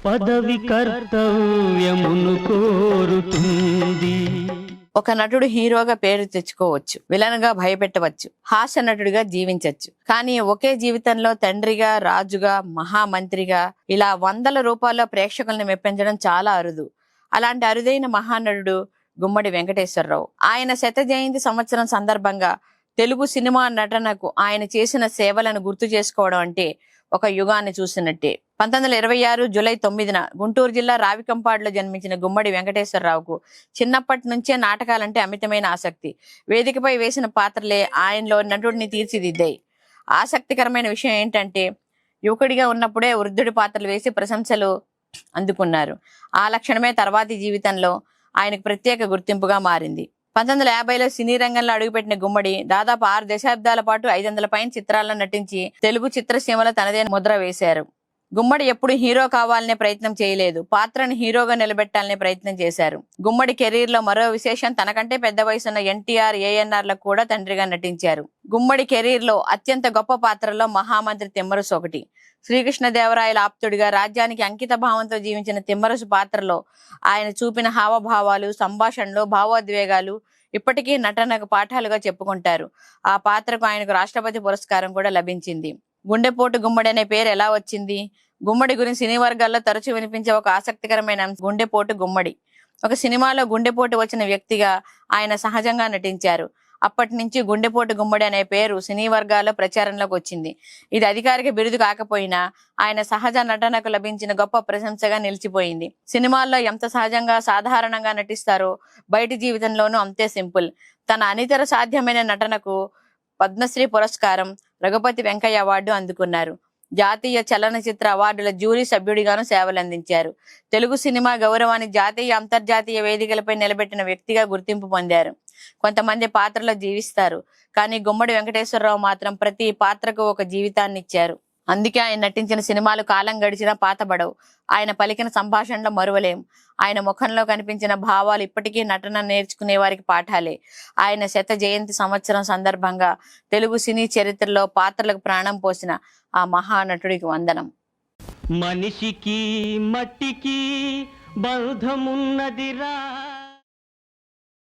పదవి కర్తవ్యమును కోరుతుంది. ఒక నటుడు హీరోగా పేరు తెచ్చుకోవచ్చు, విలన్ గా భయపెట్టవచ్చు, హాస్య నటుడిగా జీవించవచ్చు. కానీ ఒకే జీవితంలో తండ్రిగా, రాజుగా, మహామంత్రిగా ఇలా వందల రూపాల్లో ప్రేక్షకుల్ని మెప్పించడం చాలా అరుదు. అలాంటి అరుదైన మహానటుడు గుమ్మడి వెంకటేశ్వరరావు. ఆయన శత జయంతి సంవత్సరం సందర్భంగా తెలుగు సినిమా నటనకు ఆయన చేసిన సేవలను గుర్తు చేసుకోవడం అంటే ఒక యుగాన్ని చూసినట్టే. 1926 జూలై 9న గుంటూరు జిల్లా రావికంపాడులో జన్మించిన గుమ్మడి వెంకటేశ్వరరావుకు చిన్నప్పటి నుంచే నాటకాలంటే అమితమైన ఆసక్తి. వేదికపై వేసిన పాత్రలే ఆయనలో నటుడిని తీర్చిదిద్దాయి. ఆసక్తికరమైన విషయం ఏంటంటే యువకుడిగా ఉన్నప్పుడే వృద్ధుడి పాత్రలు వేసి ప్రశంసలు అందుకున్నారు. ఆ లక్షణమే తర్వాతి జీవితంలో ఆయనకు ప్రత్యేక గుర్తింపుగా మారింది. 1950లో సినీ రంగంలో అడుగుపెట్టిన గుమ్మడి దాదాపు 6 దశాబ్దాల పాటు 500 పైన చిత్రాల్లో నటించి తెలుగు చిత్రసీమలో తనదైన ముద్ర వేశారు. గుమ్మడి ఎప్పుడు హీరో కావాలనే ప్రయత్నం చేయలేదు, పాత్రను హీరోగా నిలబెట్టాలనే ప్రయత్నం చేశారు. గుమ్మడి కెరీర్ లో మరో విశేషం, తనకంటే పెద్ద వయసున్న ఎన్టీఆర్, ఏఎన్ఆర్ లకు కూడా తండ్రిగా నటించారు. గుమ్మడి కెరీర్ లో అత్యంత గొప్ప పాత్రలో మహామంత్రి తిమ్మరుసు ఒకటి. శ్రీకృష్ణదేవరాయల ఆప్తుడిగా రాజ్యానికి అంకిత భావంతో జీవించిన తిమ్మరుసు పాత్రలో ఆయన చూపిన హావభావాలు, సంభాషణలు, భావోద్వేగాలు ఇప్పటికీ నటనకు పాఠాలుగా చెప్పుకుంటారు. ఆ పాత్రకు ఆయనకు రాష్ట్రపతి పురస్కారం కూడా లభించింది. గుండెపోటు గుమ్మడి అనే పేరు ఎలా వచ్చింది? గుమ్మడి గురించి సినీ వర్గాల్లో తరచూ వినిపించే ఒక ఆసక్తికరమైన అంశం గుండెపోటు గుమ్మడి. ఒక సినిమాలో గుండెపోటు వచ్చిన వ్యక్తిగా ఆయన సహజంగా నటించారు. అప్పటి నుంచి గుండెపోటు గుమ్మడి అనే పేరు సినీ వర్గాల్లో ప్రచారంలోకి వచ్చింది. ఇది అధికారిక బిరుదు కాకపోయినా ఆయన సహజ నటనకు లభించిన గొప్ప ప్రశంసగా నిలిచిపోయింది. సినిమాల్లో ఎంత సహజంగా, సాధారణంగా నటిస్తారో బయటి జీవితంలోనూ అంతే సింపుల్. తన అనితర సాధ్యమైన నటనకు పద్మశ్రీ పురస్కారం, రఘుపతి వెంకయ్య అవార్డు అందుకున్నారు. జాతీయ చలనచిత్ర అవార్డుల జ్యూరీ సభ్యుడిగాను సేవలందించారు. తెలుగు సినిమా గౌరవాన్ని జాతీయ, అంతర్జాతీయ వేదికలపై నిలబెట్టిన వ్యక్తిగా గుర్తింపు పొందారు. కొంతమంది పాత్రలో జీవిస్తారు, కానీ గుమ్మడి వెంకటేశ్వరరావు మాత్రం ప్రతి పాత్రకు ఒక జీవితాన్ని ఇచ్చారు. అందుకే ఆయన నటించిన సినిమాలు కాలం గడిచినా పాతబడవు. ఆయన పలికిన సంభాషణలో మరువలేం. ఆయన ముఖంలో కనిపించిన భావాలు ఇప్పటికీ నటన నేర్చుకునే వారికి పాఠాలే. ఆయన శత జయంతి సంవత్సరం సందర్భంగా తెలుగు సినీ చరిత్రలో పాత్రలకు ప్రాణం పోసిన ఆ మహానటుడికి వందనం. మనిషికి మట్టికి బంధమున్నదిరా.